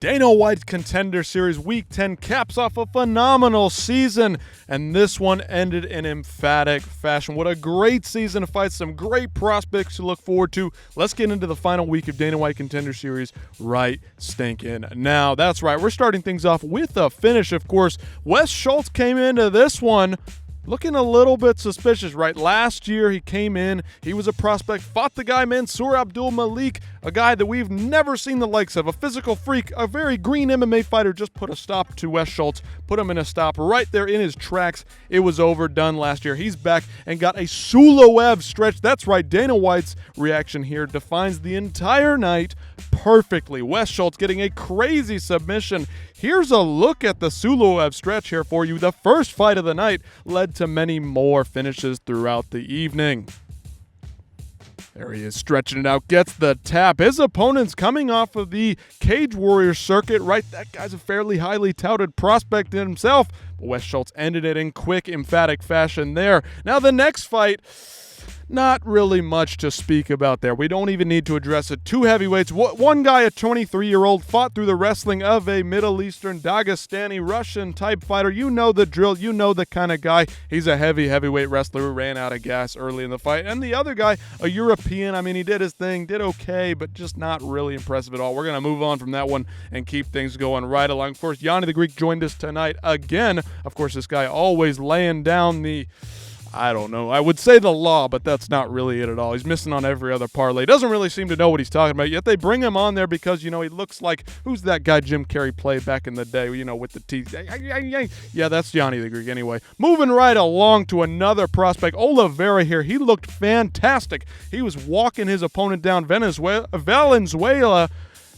Dana White's Contender Series Week 10 caps off a phenomenal season, and this one ended in emphatic fashion. What a great season of fights, some great prospects to look forward to. Let's get into the final week of Dana White Contender Series right stinking now. That's right, we're starting things off with a finish, of course. Wes Schultz came into this one looking a little bit suspicious, right? Last year, he came in, he was a prospect, fought the guy Mansour Abdul Malik, a guy that we've never seen the likes of, a physical freak, a very green MMA fighter, just put a stop to Wes Schultz, put him in a stop right there in his tracks. It was overdone last year. He's back and got a Suloev stretch. That's right, Dana White's reaction here defines the entire night perfectly. Wes Schultz getting a crazy submission. Here's a look at the Suloev stretch here for you. The first fight of the night led to many more finishes throughout the evening. There he is, stretching it out, gets the tap. His opponent's coming off of the Cage Warrior circuit, right? That guy's a fairly highly touted prospect in himself. But Wes Schultz ended it in quick, emphatic fashion there. Now the next fight, not really much to speak about there. We don't even need to address it. Two heavyweights. One guy, a 23-year-old, fought through the wrestling of a Middle Eastern, Dagestani, Russian-type fighter. You know the drill. You know the kind of guy. He's a heavyweight wrestler who ran out of gas early in the fight. And the other guy, a European. I mean, he did his thing, did okay, but just not really impressive at all. We're going to move on from that one and keep things going right along. Of course, Yanni the Greek joined us tonight again. Of course, this guy always laying down the, I don't know, I would say the law, but that's not really it at all. He's missing on every other parlay. Doesn't really seem to know what he's talking about, yet they bring him on there because, you know, he looks like, who's that guy Jim Carrey played back in the day, you know, with the teeth? Yeah, that's Yanni the Greek anyway. Moving right along to another prospect, Oliveira here. He looked fantastic. He was walking his opponent down Valenzuela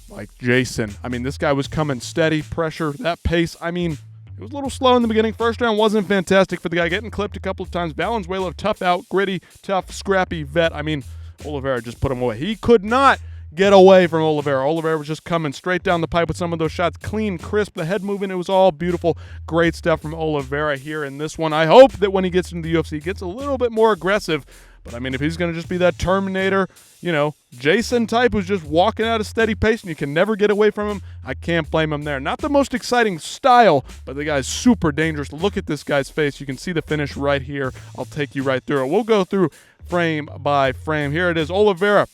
like Jason. I mean, this guy was coming steady, pressure, that pace. I mean, it was a little slow in the beginning. First round wasn't fantastic for the guy, getting clipped a couple of times. Valenzuela, tough out, gritty, tough, scrappy vet. I mean, Oliveira just put him away. He could not get away from Oliveira. Oliveira was just coming straight down the pipe with some of those shots. Clean, crisp, the head movement. It was all beautiful. Great stuff from Oliveira here in this one. I hope that when he gets into the UFC, he gets a little bit more aggressive. But, I mean, if he's going to just be that Terminator, you know, Jason type who's just walking at a steady pace and you can never get away from him, I can't blame him there. Not the most exciting style, but the guy's super dangerous. Look at this guy's face. You can see the finish right here. I'll take you right through it. We'll go through frame by frame. Here it is. Oliveira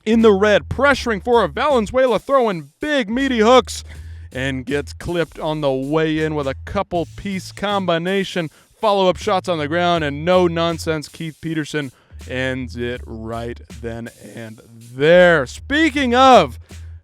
in the red, pressuring for a Valenzuela, throwing big, meaty hooks, and gets clipped on the way in with a couple-piece combination. Follow-up shots on the ground, and no nonsense. Keith Peterson ends it right then and there. Speaking of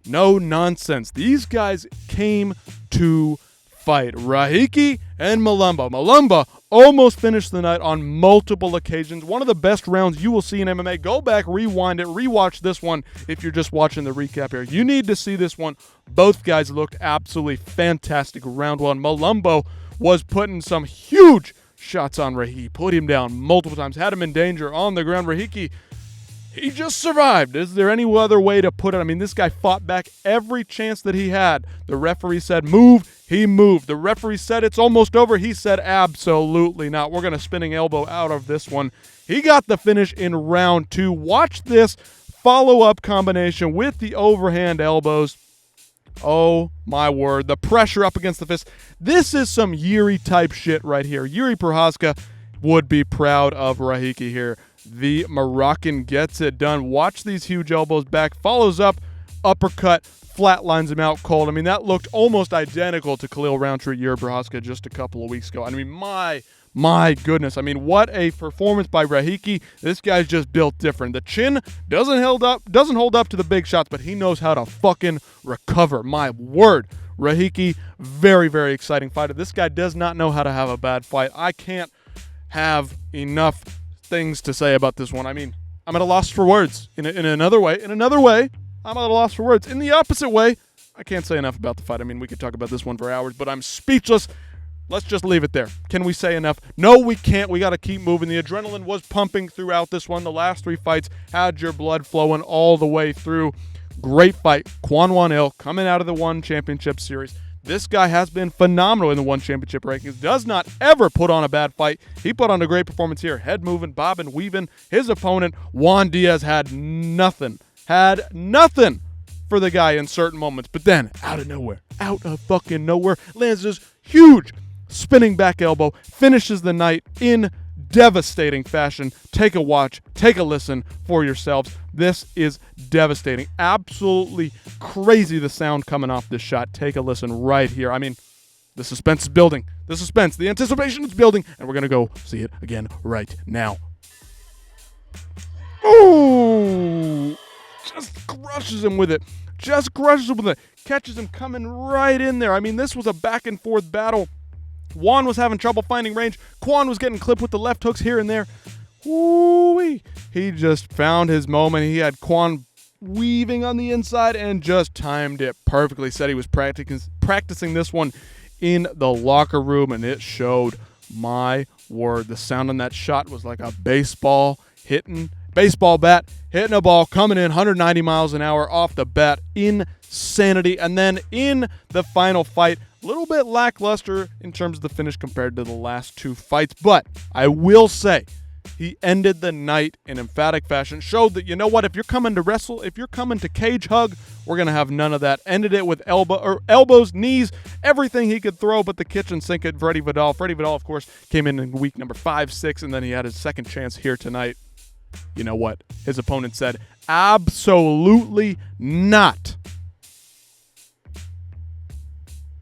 no nonsense, these guys came to fight. Rahiki and Mulumba. Mulumba almost finished the night on multiple occasions. One of the best rounds you will see in MMA. Go back, rewind it, rewatch this one if you're just watching the recap here. You need to see this one. Both guys looked absolutely fantastic round one. Mulumba was putting some huge shots on Rahiki, put him down multiple times, had him in danger on the ground. Rahiki, he just survived. Is there any other way to put it? I mean, this guy fought back every chance that he had. The referee said move, he moved. The referee said it's almost over, he said absolutely not. We're going to spinning elbow out of this one. He got the finish in round two. Watch this follow-up combination with the overhand elbows. Oh, my word. The pressure up against the fist. This is some Yuri-type shit right here. Yuri Prochazka would be proud of Rahiki here. The Moroccan gets it done. Watch these huge elbows back. Follows up, uppercut, flatlines him out cold. I mean, that looked almost identical to Khalil Roundtree, Yuri Prochazka just a couple of weeks ago. I mean, my goodness. I mean, what a performance by Rahiki. This guy's just built different. The chin doesn't hold up to the big shots, but he knows how to fucking recover. My word. Rahiki, very, very exciting fighter. This guy does not know how to have a bad fight. I can't have enough things to say about this one. I mean, I'm at a loss for words. In another way, I'm at a loss for words. In the opposite way, I can't say enough about the fight. I mean, we could talk about this one for hours, but I'm speechless. Let's just leave it there. Can we say enough? No, we can't. We got to keep moving. The adrenaline was pumping throughout this one. The last three fights had your blood flowing all the way through. Great fight. Kwan Wan-Il coming out of the One Championship Series. This guy has been phenomenal in the One Championship rankings. Does not ever put on a bad fight. He put on a great performance here. Head moving, bobbing, weaving. His opponent, Juan Diaz, had nothing for the guy in certain moments. But then, out of fucking nowhere, lands this huge spinning back elbow, finishes the night in devastating fashion. Take a watch, take a listen for yourselves. This is devastating. Absolutely crazy, the sound coming off this shot. Take a listen right here. I mean, the suspense is building. The anticipation is building, and we're going to go see it again right now. Oh! Just crushes him with it. Catches him coming right in there. I mean, this was a back and forth battle. Juan was having trouble finding range. Quan was getting clipped with the left hooks here and there. Woo-wee. He just found his moment. He had Quan weaving on the inside and just timed it perfectly. Said he was practicing this one in the locker room, and it showed. My word. The sound on that shot was like a baseball bat hitting a ball coming in 190 miles an hour off the bat. Insanity. And then in the final fight, a little bit lackluster in terms of the finish compared to the last two fights, but I will say he ended the night in emphatic fashion. Showed that, you know what, if you're coming to wrestle, if you're coming to cage hug, we're going to have none of that. Ended it with elbows, knees, everything he could throw but the kitchen sink at Freddie Vidal. Freddie Vidal, of course, came in week number 5, 6, and then he had his second chance here tonight. You know what? His opponent said, absolutely not.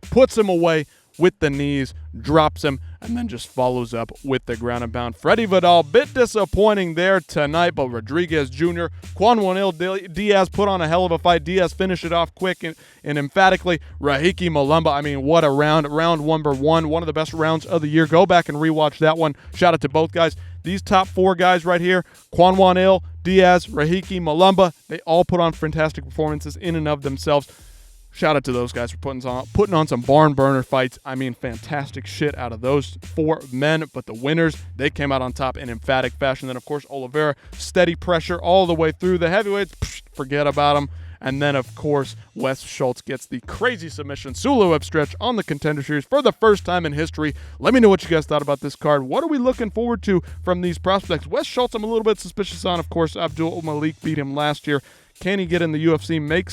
Puts him away with the knees, drops him, and then just follows up with the ground and pound. Freddie Vidal, bit disappointing there tonight, but Rodriguez Jr., Juan Manuel Diaz put on a hell of a fight. Diaz finished it off quick and emphatically. Rahiki Malumba, I mean, what a round. Round number 1, one of the best rounds of the year. Go back and rewatch that one. Shout out to both guys. These top 4 guys right here, Juan Diaz, Rahiki Malumba, they all put on fantastic performances in and of themselves. Shout out to those guys for putting on some barn burner fights. I mean, fantastic shit out of those 4 men. But the winners, they came out on top in emphatic fashion. Then, of course, Oliveira, steady pressure all the way through. The heavyweights, forget about them. And then, of course, Wes Schultz gets the crazy submission solo web stretch on the Contender Series for the first time in history. Let me know what you guys thought about this card. What are we looking forward to from these prospects? Wes Schultz, I'm a little bit suspicious on. Of course, Abdul Malik beat him last year. Can he get in the UFC, make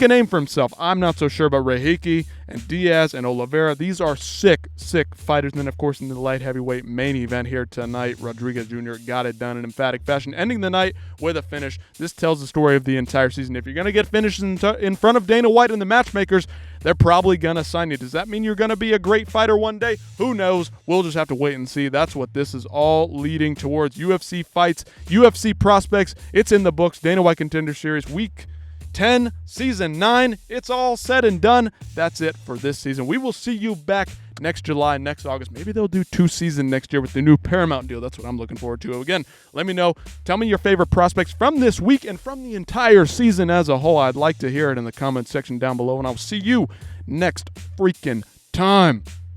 a name for himself? I'm not so sure about Rahiki and Diaz and Oliveira. These are sick fighters. And then, of course, in the light heavyweight main event here tonight, Rodriguez Jr. got it done in emphatic fashion, ending the night with a finish. This tells the story of the entire season. If you're going to get finished in front of Dana White and the matchmakers, they're probably going to sign you. Does that mean you're going to be a great fighter one day? Who knows? We'll just have to wait and see. That's what this is all leading towards. UFC fights, UFC prospects. It's in the books. Dana White Contender Series Week 10, Season 9. It's all said and done. That's it for this season. We will see you back next July, next August. Maybe they'll do 2 seasons next year with the new Paramount deal. That's what I'm looking forward to. Again, let me know. Tell me your favorite prospects from this week and from the entire season as a whole. I'd like to hear it in the comments section down below, and I'll see you next freaking time.